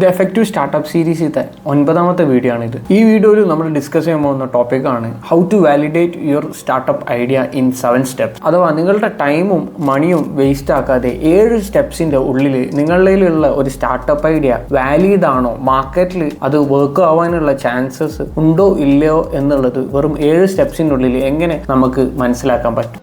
The effective startup സീരീസിലത്തെ 9ാമത്തെ video ആണിത്. ഈ വീഡിയോയിൽ നമ്മൾ ഡിസ്കസ് ചെയ്യാൻ പോകുന്ന ടോപ്പിക്കാണ് how to validate your startup idea in 7 steps. അഥവാ നിങ്ങളുടെ ടൈമും മണിയും വേസ്റ്റ് ആക്കാതെ 7 സ്റ്റെപ്സിന്റെ ഉള്ളിൽ നിങ്ങളിലുള്ള ഒരു സ്റ്റാർട്ടപ്പ് ഐഡിയ വാലിഡ് ആണോ, മാർക്കറ്റിൽ അത് വർക്ക് ആവാനുള്ള ചാൻസസ് ഉണ്ടോ ഇല്ലയോ എന്നുള്ളത് വെറും 7 സ്റ്റെപ്സിൻ്റെ ഉള്ളിൽ എങ്ങനെ നമുക്ക് മനസ്സിലാക്കാൻ പറ്റും.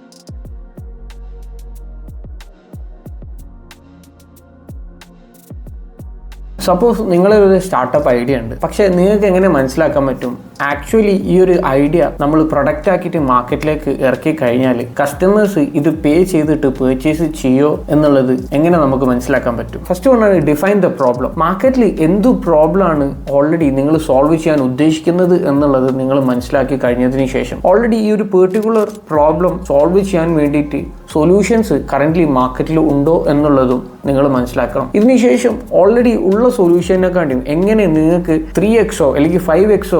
സപ്പോസ് നിങ്ങളൊരു സ്റ്റാർട്ടപ്പ് ഐഡിയ ഉണ്ട്, പക്ഷേ നിങ്ങൾക്ക് എങ്ങനെ മനസ്സിലാക്കാൻ പറ്റും ആക്ച്വലി ഈ ഒരു ഐഡിയ നമ്മൾ പ്രൊഡക്റ്റ് ആക്കിയിട്ട് മാർക്കറ്റിലേക്ക് ഇറക്കി കഴിഞ്ഞാൽ കസ്റ്റമേഴ്സ് ഇത് പേ ചെയ്തിട്ട് പർച്ചേസ് ചെയ്യോ എന്നുള്ളത് എങ്ങനെ നമുക്ക് മനസ്സിലാക്കാൻ പറ്റും? ഫസ്റ്റ് വണ്ണാണ് ഡിഫൈൻ ദ പ്രോബ്ലം. മാർക്കറ്റിൽ എന്തു പ്രോബ്ലം ആണ് ഓൾറെഡി നിങ്ങൾ സോൾവ് ചെയ്യാൻ ഉദ്ദേശിക്കുന്നത് എന്നുള്ളത് നിങ്ങൾ മനസ്സിലാക്കി കഴിഞ്ഞതിന് ശേഷം ഓൾറെഡി ഈ ഒരു പെർട്ടിക്കുലർ പ്രോബ്ലം സോൾവ് ചെയ്യാൻ വേണ്ടിയിട്ട് സൊല്യൂഷൻസ് കറന്റ്ലി മാർക്കറ്റിൽ ഉണ്ടോ എന്നുള്ളതും നിങ്ങൾ മനസ്സിലാക്കണം. ഇതിനുശേഷം ഓൾറെഡി ഉള്ള സൊല്യൂഷനെക്കാട്ടിയും എങ്ങനെ നിങ്ങൾക്ക് 3x അല്ലെങ്കിൽ 5x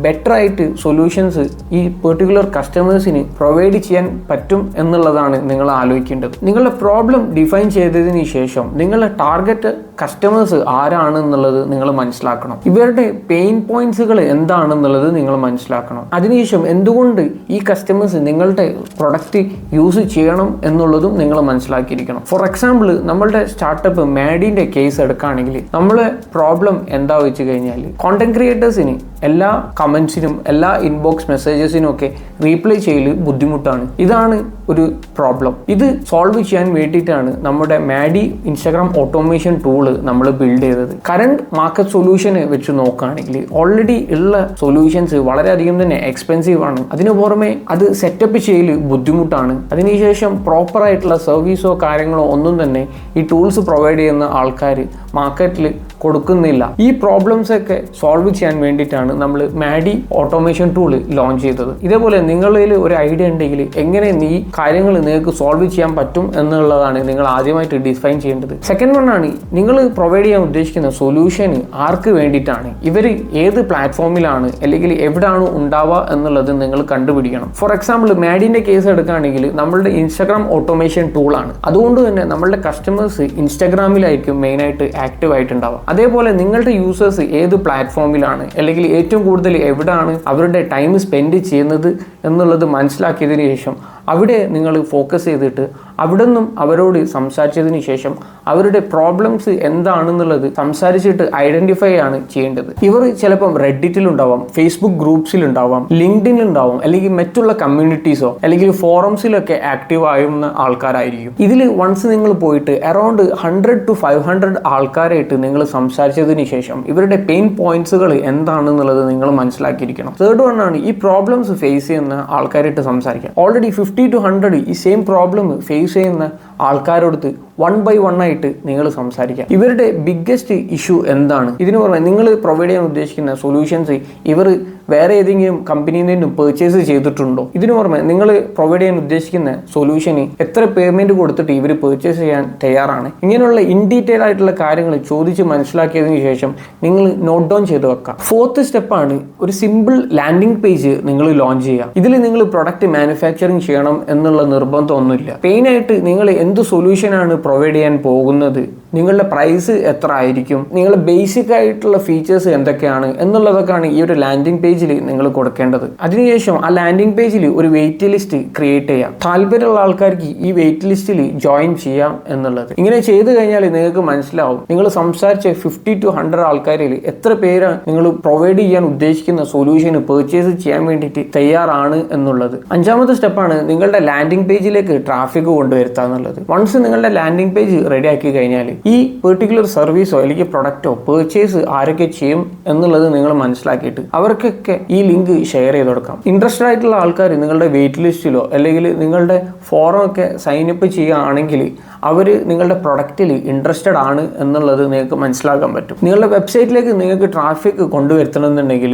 ബെറ്റർ ആയിട്ട് സൊല്യൂഷൻസ് ഈ പെർട്ടിക്കുലർ കസ്റ്റമേഴ്സിന് പ്രൊവൈഡ് ചെയ്യാൻ പറ്റും എന്നുള്ളതാണ് നിങ്ങൾ ആലോചിക്കേണ്ടത്. നിങ്ങളുടെ പ്രോബ്ലം ഡിഫൈൻ ചെയ്തതിന് ശേഷം നിങ്ങളുടെ ടാർഗറ്റ് കസ്റ്റമേഴ്സ് ആരാണെന്നുള്ളത് നിങ്ങൾ മനസ്സിലാക്കണം. ഇവരുടെ പെയിൻ പോയിന്റ്സുകൾ എന്താണെന്നുള്ളത് നിങ്ങൾ മനസ്സിലാക്കണം. അതിനുശേഷം എന്തുകൊണ്ട് ഈ കസ്റ്റമേഴ്സ് നിങ്ങളുടെ പ്രൊഡക്റ്റ് യൂസ് ചെയ്യണം എന്നുള്ളതും നിങ്ങൾ മനസ്സിലാക്കിയിരിക്കണം. ഫോർ എക്സാമ്പിൾ, നമ്മളുടെ സ്റ്റാർട്ടപ്പ് മാഡിന്റെ കേസ് എടുക്കുകയാണെങ്കിൽ നമ്മളെ പ്രോബ്ലം എന്താ വെച്ച് കഴിഞ്ഞാൽ കോണ്ടന്റ് ക്രിയേറ്റേഴ്സിന് എല്ലാ കമന്റ്സിനും എല്ലാ ഇൻബോക്സ് മെസ്സേജസിനും ഒക്കെ റീപ്ലൈ ചെയ്യൽ ബുദ്ധിമുട്ടാണ്. ഇതാണ് ഒരു പ്രോബ്ലം. ഇത് സോൾവ് ചെയ്യാൻ വേണ്ടിയിട്ടാണ് നമ്മുടെ മാഡി ഇൻസ്റ്റാഗ്രാം ഓട്ടോമേഷൻ ടൂള് നമ്മൾ ബിൽഡ് ചെയ്തത്. കറണ്ട് മാർക്കറ്റ് സൊല്യൂഷന് വെച്ച് നോക്കുകയാണെങ്കിൽ ഓൾറെഡി ഉള്ള സൊല്യൂഷൻസ് വളരെയധികം തന്നെ എക്സ്പെൻസീവ് ആണ്. അതിനു പുറമെ അത് സെറ്റപ്പ് ചെയ്യൽ ബുദ്ധിമുട്ടാണ്. അതിനുശേഷം പ്രോപ്പർ ആയിട്ടുള്ള സർവീസോ കാര്യങ്ങളോ ഒന്നും തന്നെ ഈ ടൂൾസ് പ്രൊവൈഡ് ചെയ്യുന്ന ആൾക്കാർ മാർക്കറ്റിൽ കൊടുക്കുന്നില്ല. ഈ പ്രോബ്ലംസ് ഒക്കെ സോൾവ് ചെയ്യാൻ വേണ്ടിയിട്ടാണ് നമ്മൾ മാഡി ഓട്ടോമേഷൻ ടൂൾ ലോഞ്ച് ചെയ്തത്. ഇതേപോലെ നിങ്ങളിൽ ഒരു ഐഡിയ ഉണ്ടെങ്കിൽ എങ്ങനെ ഈ കാര്യങ്ങൾ നിങ്ങൾക്ക് സോൾവ് ചെയ്യാൻ പറ്റും എന്നുള്ളതാണ് നിങ്ങൾ ആദ്യമായിട്ട് ഡിഫൈൻ ചെയ്യേണ്ടത്. സെക്കൻഡ് വൺ ആണ് നിങ്ങൾ പ്രൊവൈഡ് ചെയ്യാൻ ഉദ്ദേശിക്കുന്ന സൊല്യൂഷൻ ആർക്ക് വേണ്ടിയിട്ടാണ്, ഇവർ ഏത് പ്ലാറ്റ്ഫോമിലാണ് അല്ലെങ്കിൽ എവിടെയാണ് ഉണ്ടാവുക എന്നുള്ളത് നിങ്ങൾ കണ്ടുപിടിക്കണം. ഫോർ എക്സാമ്പിൾ, മാഡിന്റെ കേസ് എടുക്കുകയാണെങ്കിൽ നമ്മളുടെ ഇൻസ്റ്റാഗ്രാം ഓട്ടോമേഷൻ ടൂൾ ആണ്. അതുകൊണ്ട് തന്നെ നമ്മളുടെ കസ്റ്റമേഴ്സ് ഇൻസ്റ്റാഗ്രാമിലായിരിക്കും മെയിനായിട്ട് ആക്റ്റീവ് ആയിട്ടുണ്ടാവുക. അതേപോലെ നിങ്ങളുടെ യൂസേഴ്സ് ഏത് പ്ലാറ്റ്ഫോമിലാണ് അല്ലെങ്കിൽ ഏറ്റവും കൂടുതൽ എവിടെയാണ് അവരുടെ ടൈം സ്പെൻഡ് ചെയ്യുന്നത് എന്നുള്ളത് മനസ്സിലാക്കിയതിന് ശേഷം അവിടെ നിങ്ങൾ ഫോക്കസ് ചെയ്തിട്ട് അവിടെ നിന്നും അവരോട് സംസാരിച്ചതിന് ശേഷം അവരുടെ പ്രോബ്ലംസ് എന്താണെന്നുള്ളത് സംസാരിച്ചിട്ട് ഐഡന്റിഫൈ ആണ് ചെയ്യേണ്ടത്. ഇവർ ചിലപ്പം റെഡിറ്റിലുണ്ടാവാം, ഫേസ്ബുക്ക് ഗ്രൂപ്പ്സിലുണ്ടാവാം, ലിങ്ക്ഡിനിലുണ്ടാവാം, അല്ലെങ്കിൽ മറ്റുള്ള കമ്മ്യൂണിറ്റീസോ അല്ലെങ്കിൽ ഫോറംസിലൊക്കെ ആക്റ്റീവ് ആവുന്ന ആൾക്കാരായിരിക്കും. ഇതിൽ വൺസ് നിങ്ങൾ പോയിട്ട് അറൗണ്ട് 100 to 500 ആൾക്കാരായിട്ട് നിങ്ങൾ സംസാരിച്ചതിന് ശേഷം ഇവരുടെ പെയിൻ പോയിന്റ്സുകൾ എന്താണെന്നുള്ളത് നിങ്ങൾ മനസ്സിലാക്കിയിരിക്കണം. തേർഡ് വൺ ആണ് ഈ പ്രോബ്ലംസ് ഫേസ് ചെയ്യുന്ന ആൾക്കാരായിട്ട് സംസാരിക്കാം. ഓൾറെഡി 50 to 100 ഈ സെയിം പ്രോബ്ലം ഫേസ് ചെയ്യുന്ന ആൾക്കാരോട് 1 by 1 ആയിട്ട് നിങ്ങൾ സംസാരിക്കാം. ഇവരുടെ ബിഗ്ഗസ്റ്റ് ഇഷ്യൂ എന്താണ്, ഇതിന് പുറമെ നിങ്ങൾ പ്രൊവൈഡ് ചെയ്യാൻ ഉദ്ദേശിക്കുന്ന സൊല്യൂഷൻസ് ഇവർ വേറെ ഏതെങ്കിലും കമ്പനിയിൽ നിന്നും പർച്ചേസ് ചെയ്തിട്ടുണ്ടോ, ഇതിന് പുറമെ നിങ്ങൾ പ്രൊവൈഡ് ചെയ്യാൻ ഉദ്ദേശിക്കുന്ന സൊല്യൂഷന് എത്ര പേയ്മെന്റ് കൊടുത്തിട്ട് ഇവർ പർച്ചേസ് ചെയ്യാൻ തയ്യാറാണ്, ഇങ്ങനെയുള്ള ഇൻ ഡീറ്റെയിൽ ആയിട്ടുള്ള കാര്യങ്ങൾ ചോദിച്ച് മനസ്സിലാക്കിയതിന് ശേഷം നിങ്ങൾ നോട്ട് ഡൗൺ ചെയ്ത് വെക്കാം. ഫോർത്ത് സ്റ്റെപ്പാണ് ഒരു സിമ്പിൾ ലാൻഡിംഗ് പേജ് നിങ്ങൾ ലോഞ്ച് ചെയ്യുക. ഇതിൽ നിങ്ങൾ പ്രൊഡക്റ്റ് മാനുഫാക്ചറിങ് ചെയ്യണം എന്നുള്ള നിർബന്ധമൊന്നുമില്ല. മെയിനായിട്ട് നിങ്ങൾ എന്ത് സൊല്യൂഷനാണ് പ്രൊവൈഡ് ചെയ്യാൻ പോകുന്നത്, നിങ്ങളുടെ പ്രൈസ് എത്ര ആയിരിക്കും, നിങ്ങളുടെ ബേസിക് ആയിട്ടുള്ള ഫീച്ചേഴ്സ് എന്തൊക്കെയാണ് എന്നുള്ളതൊക്കെയാണ് ഈ ഒരു ലാൻഡിംഗ് പേജിൽ നിങ്ങൾ കൊടുക്കേണ്ടത്. അതിനുശേഷം ആ ലാൻഡിംഗ് പേജിൽ ഒരു വെയിറ്റ് ലിസ്റ്റ് ക്രിയേറ്റ് ചെയ്യാം. താല്പര്യമുള്ള ആൾക്കാർക്ക് ഈ വെയിറ്റ് ലിസ്റ്റിൽ ജോയിൻ ചെയ്യാം എന്നുള്ളത്. ഇങ്ങനെ ചെയ്തു കഴിഞ്ഞാൽ നിങ്ങൾക്ക് മനസ്സിലാവും നിങ്ങൾ സംസാരിച്ച 50 to 100 ആൾക്കാരിൽ എത്ര പേരാണ് നിങ്ങൾ പ്രൊവൈഡ് ചെയ്യാൻ ഉദ്ദേശിക്കുന്ന സൊല്യൂഷന് പർച്ചേസ് ചെയ്യാൻ വേണ്ടിയിട്ട് തയ്യാറാണ് എന്നുള്ളത്. അഞ്ചാമത്തെ സ്റ്റെപ്പാണ് നിങ്ങളുടെ ലാൻഡിംഗ് പേജിലേക്ക് ട്രാഫിക് കൊണ്ടുവരുത്തുക എന്നുള്ളത്. വൺസ് നിങ്ങളുടെ ലാൻഡിംഗ് പേജ് റെഡി ആക്കി കഴിഞ്ഞാൽ ഈ പെർട്ടിക്കുലർ സർവീസോ അല്ലെങ്കിൽ പ്രൊഡക്റ്റോ പർച്ചേസ് ആരൊക്കെ ചെയ്യും എന്നുള്ളത് നിങ്ങൾ മനസ്സിലാക്കിയിട്ട് അവർക്കൊക്കെ ഈ ലിങ്ക് ഷെയർ ചെയ്ത് കൊടുക്കാം. ഇൻട്രസ്റ്റഡ് ആയിട്ടുള്ള ആൾക്കാർ നിങ്ങളുടെ വെയിറ്റ് ലിസ്റ്റിലോ അല്ലെങ്കിൽ നിങ്ങളുടെ ഫോറം ഒക്കെ സൈനപ്പ് ചെയ്യുകയാണെങ്കിൽ അവർ നിങ്ങളുടെ പ്രൊഡക്റ്റിൽ ഇൻട്രസ്റ്റഡ് ആണ് എന്നുള്ളത് നിങ്ങൾക്ക് മനസ്സിലാക്കാൻ പറ്റും. നിങ്ങളുടെ വെബ്സൈറ്റിലേക്ക് നിങ്ങൾക്ക് ട്രാഫിക് കൊണ്ടുവരുത്തണമെന്നുണ്ടെങ്കിൽ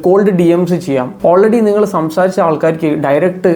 കോൾഡ് DMs ചെയ്യാം. ഓൾറെഡി നിങ്ങൾ സംസാരിച്ച ആൾക്കാർക്ക് ഡയറക്റ്റ്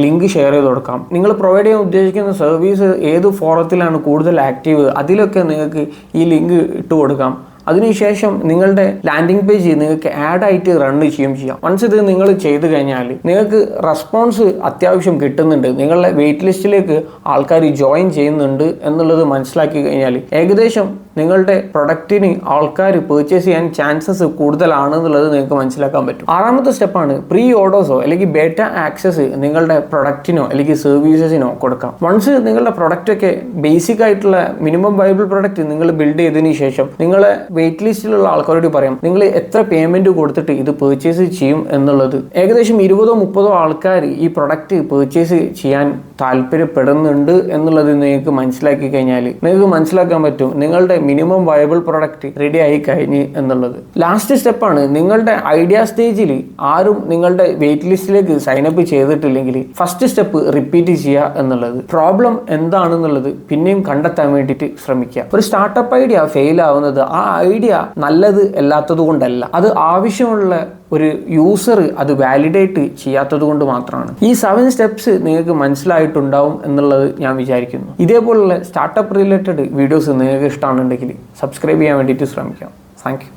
ലിങ്ക് ഷെയർ ചെയ്ത് കൊടുക്കാം. നിങ്ങൾ പ്രൊവൈഡ് ചെയ്യാൻ ഉദ്ദേശിക്കുന്ന സർവീസ് ഏത് ഫോറത്തിലാണ് കൂടുതൽ ആക്റ്റീവ് അതിലൊക്കെ നിങ്ങൾക്ക് ഈ ലിങ്ക് ഇട്ട് കൊടുക്കാം. അതിനുശേഷം നിങ്ങളുടെ ലാൻഡിംഗ് പേജ് നിങ്ങൾക്ക് ആഡ് ആയിട്ട് റൺ ചെയ്യാം. വൺസ് ഇത് നിങ്ങൾ ചെയ്ത് കഴിഞ്ഞാൽ നിങ്ങൾക്ക് റെസ്പോൺസ് അത്യാവശ്യം കിട്ടുന്നുണ്ട്, നിങ്ങളുടെ വെയിറ്റ് ലിസ്റ്റിലേക്ക് ആൾക്കാർ ജോയിൻ ചെയ്യുന്നുണ്ട് എന്നുള്ളത് മനസ്സിലാക്കി കഴിഞ്ഞാൽ ഏകദേശം നിങ്ങളുടെ പ്രൊഡക്റ്റിന് ആൾക്കാർ പർച്ചേസ് ചെയ്യാൻ ചാൻസസ് കൂടുതലാണെന്നുള്ളത് നിങ്ങൾക്ക് മനസ്സിലാക്കാൻ പറ്റും. ആറാമത്തെ സ്റ്റെപ്പാണ് പ്രീ ഓർഡേഴ്സോ അല്ലെങ്കിൽ ബേറ്റ ആക്സസ് നിങ്ങളുടെ പ്രൊഡക്റ്റിനോ അല്ലെങ്കിൽ സർവീസസിനോ കൊടുക്കാം. വൺസ് നിങ്ങളുടെ പ്രൊഡക്റ്റൊക്കെ ബേസിക് ആയിട്ടുള്ള മിനിമം വയബിൾ പ്രൊഡക്റ്റ് നിങ്ങൾ ബിൽഡ് ചെയ്തതിന് ശേഷം നിങ്ങളെ വെയിറ്റ് ലിസ്റ്റിലുള്ള ആൾക്കാരോട് പറയാം നിങ്ങൾ എത്ര പേയ്മെന്റ് കൊടുത്തിട്ട് ഇത് പർച്ചേസ് ചെയ്യും എന്നുള്ളത്. ഏകദേശം 20-30 ആൾക്കാർ ഈ പ്രൊഡക്റ്റ് പർച്ചേസ് ചെയ്യാൻ താല്പര്യപ്പെടുന്നുണ്ട് എന്നുള്ളത് നിങ്ങൾക്ക് മനസ്സിലാക്കി കഴിഞ്ഞാൽ നിങ്ങൾക്ക് മനസ്സിലാക്കാൻ പറ്റും നിങ്ങളുടെ മിനിമം വയബിൾ പ്രൊഡക്റ്റ് റെഡി ആയി കഴിഞ്ഞ് എന്നുള്ളത്. ലാസ്റ്റ് സ്റ്റെപ്പാണ് നിങ്ങളുടെ ഐഡിയ സ്റ്റേജിൽ ആരും നിങ്ങളുടെ വെയിറ്റ് ലിസ്റ്റിലേക്ക് സൈനപ്പ് ചെയ്തിട്ടില്ലെങ്കിൽ ഫസ്റ്റ് സ്റ്റെപ്പ് റിപ്പീറ്റ് ചെയ്യുക എന്നുള്ളത്. പ്രോബ്ലം എന്താണെന്നുള്ളത് പിന്നെയും കണ്ടെത്താൻ വേണ്ടിയിട്ട് ശ്രമിക്കുക. ഒരു സ്റ്റാർട്ടപ്പ് ഐഡിയ ഫെയിൽ ആവുന്നത് ആ ഐഡിയ നല്ലത് അല്ലാത്തത് കൊണ്ടല്ല, അത് ആവശ്യമുള്ള ഒരു യൂസർ അത് വാലിഡേറ്റ് ചെയ്യാത്തത് കൊണ്ട് മാത്രമാണ്. ഈ 7 സ്റ്റെപ്സ് നിങ്ങൾക്ക് മനസ്സിലായിട്ടുണ്ടാവും എന്നുള്ളത് ഞാൻ വിചാരിക്കുന്നു. ഇതേപോലുള്ള സ്റ്റാർട്ടപ്പ് റിലേറ്റഡ് വീഡിയോസ് നിങ്ങൾക്ക് ഇഷ്ടമാണെന്നുണ്ടെങ്കിൽ സബ്സ്ക്രൈബ് ചെയ്യാൻ വേണ്ടിയിട്ട് ശ്രമിക്കാം. Thank you.